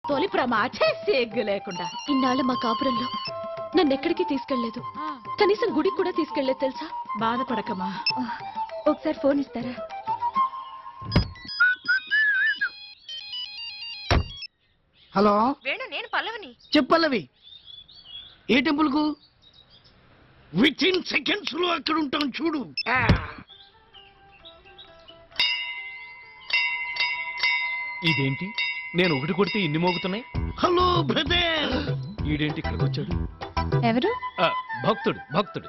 తొలి ప్రమాచే సిగ్గు లేకుండా. ఇన్నాళ్ళ మా కాపురంలో నన్నెక్కడికి తీసుకెళ్లేదు, కనీసం గుడికి కూడా తీసుకెళ్లేదు తెలుసా. బాధపడకమా, ఒకసారి ఫోన్ ఇస్తారా? హలో వేణు, నేను పల్లవిని. చెప్పల్లవి. ఏ టెంపుల్ కు? విత్ ఇన్ సెకండ్స్ లో అక్కడ ఉంటాం చూడు. ఇదేంటి, నేను ఒకటి కొడితే ఇన్ని మోగుతున్నాయి? Hello brother. ఈడేంటి ఇక్కడికి వచ్చాడు? ఎవరు? భక్తుడు భక్తుడు.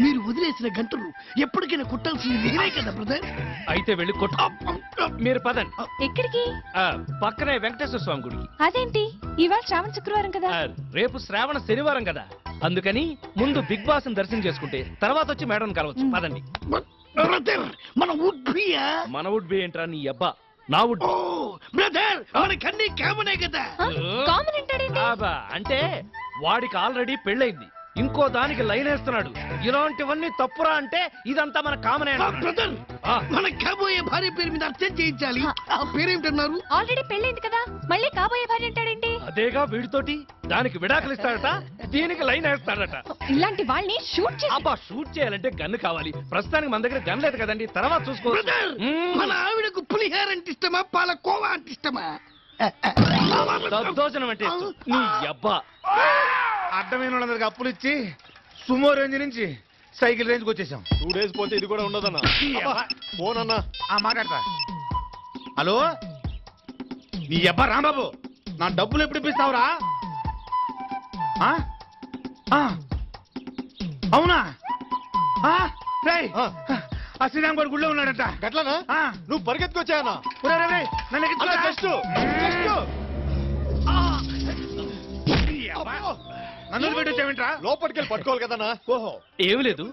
మీరు వదిలేసిన గంటలు ఎప్పటికైనా కుట్టాల్సింది మీరే కదా బ్రదర్. అయితే వెళ్ళి కొట్టు. మీరు పదండి. ఎక్కడికి? పక్కనే వెంకటేశ్వర స్వామి గుడికి. అదేంటి, ఇవాళ శ్రావణ శుక్రవారం కదా. రేపు శ్రావణ శనివారం కదా, అందుకని ముందు బిగ్ బాస్ దర్శనం చేసుకుంటే తర్వాత వచ్చి మేడం కలవచ్చు. పదండి. బ్రదర్ మన వుడ్ బియా? మన వుడ్ బి ఏంట్రా నీ అబ్బా, నా వుడ్ ఓ బ్రదర్, మనకన్నీ కామనే కదా. కామన్ అంటాడేంటి? అంటే వాడికి ఆల్రెడీ పెళ్ళైంది, ఇంకో దానికి లైన్ వేస్తున్నాడు. ఇలాంటివన్నీ తప్పురా అంటే ఇదంతా మన కామనే. బ్రదర్, మన కాబోయే భార్య పేరు మీద అర్చన చేయించాలి. ఆ పేరేమిటన్నారు? ఆల్రెడీ పెళ్ళైంది కదా, మళ్ళీ కాబోయే భార్య అంటాడేంటి? అదేగా వీడితోటి. దానికి విడాకులు ఇస్తాడట, దీనికి లైన్ వేస్తాడట. ఇలాంటి వాళ్ళని షూట్ చేసి. అబ్బా, షూట్ చేయాలంటే గన్ను కావాలి. ప్రస్తుతానికి మన దగ్గర గన్ లేదు కదండి, తర్వాత చూసుకో. బ్రదర్, మన ఆవిడకు పులిహార అంటే ఇష్టమా, పాలకోవా అంటే ఇష్టమా? దద్దోజనం అంటే ఇష్టం. నీ అబ్బా. అడ్డమైన వాళ్ళందరికి అప్పులు ఇచ్చి సుమో రేంజ్ నుంచి సైకిల్ రేంజ్కి వచ్చేసాం. 2 days పోతే ఇది కూడా ఉండదన్నా. ఫోన్ అన్నా. మాట్లాడతా. హలో, నీ అబ్బా రాంబాబు, నా డబ్బులు ఎప్పుడు ఇప్పిస్తావురా? అవునా? రేయ్, ఆ శ్రీరామ్ గారు గుళ్ళో ఉన్నాడట. గట్లనా? నువ్వు పరిగెత్తుకొచ్చాయన్నా. నన్ను ఎక్కించుకోరా. నన్ను పెట్టొచ్చావేంట్రా? లోపలికెళ్ళి పట్టుకోవాలి కదన్నా. ఓహో, ఏమి లేదు,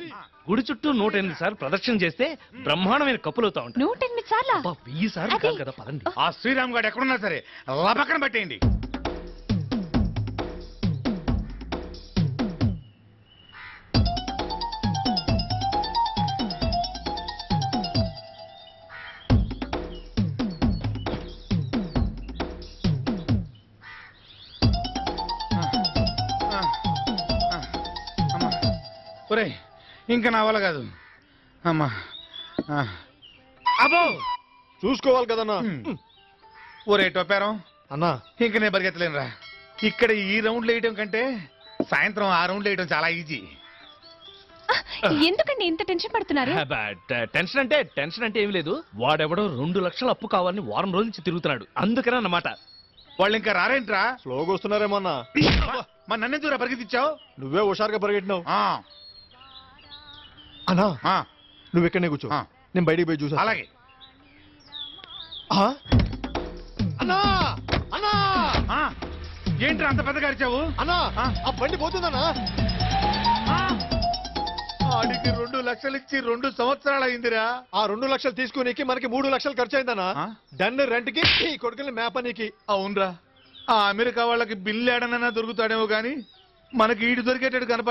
గుడి చుట్టూ 108 సార్లు ప్రదక్షిణ చేస్తే బ్రహ్మాండమైన కప్పులు అవుతా ఉంటాయి. 108 సార్లా? 1000 సార్లు కాదు కదా. పదండి. ఆ శ్రీరామ్ గారు ఎక్కడున్నా సరే లపక్కన పట్టేయండి. ఒరే, ఇంకా నా వల్ల కాదు. అమ్మా, అబ్బో, చూసుకోవాలి కదన్నా. ఒరే టొప్పారం, అన్నా ఇంక నేను పరిగెత్తలేనురా. ఇక్కడ ఈ రౌండ్లు వేయడం కంటే సాయంత్రం ఆ రౌండ్లు వేయడం చాలా ఈజీ. ఎందుకండి ఇంత టెన్షన్ పడుతున్నారు? టెన్షన్ అంటే ఏమి లేదు, వాడెవడో 2 లక్షల అప్పు కావాలని వారం రోజుల నుంచి తిరుగుతున్నాడు, అందుకనే అన్నమాట. వాళ్ళు ఇంకా రారేంట్రా? స్లోగా వస్తున్నారేమన్నా. మరి నన్నెందుకురా పరిగెత్తిచ్చావు? నువ్వే హుషారుగా పరిగెట్టినావు. ఆ, అన్నా ఆ, నువ్వు ఎక్కడనే కూర్చో, ఆ. నేను బయటికి పోయి చూసా. అలాగే. అన్నా అన్నా ఆ, ఏంట్రా అంత పెద్దగా అరిచావు? అన్నా, ఆ. ఆ బండి పోతుందన్నా. ఆడికి 2 లక్షలు ఇచ్చి 2 సంవత్సరాలు అయిందిరా. ఆ 2 లక్షలు తీసుకునికి మనకి 3 లక్షలు ఖర్చు అయిందన్నా. ఆ? డన్ రెంట్ కి ఈ కొడుకుని మేపనీకి. అవునరా, ఆ అమెరికా వాళ్ళకి బిల్లు ఏడనైనా దొరుకుతాడేమో గాని మనకి ఈడు దొరికేటట్టు కనపడ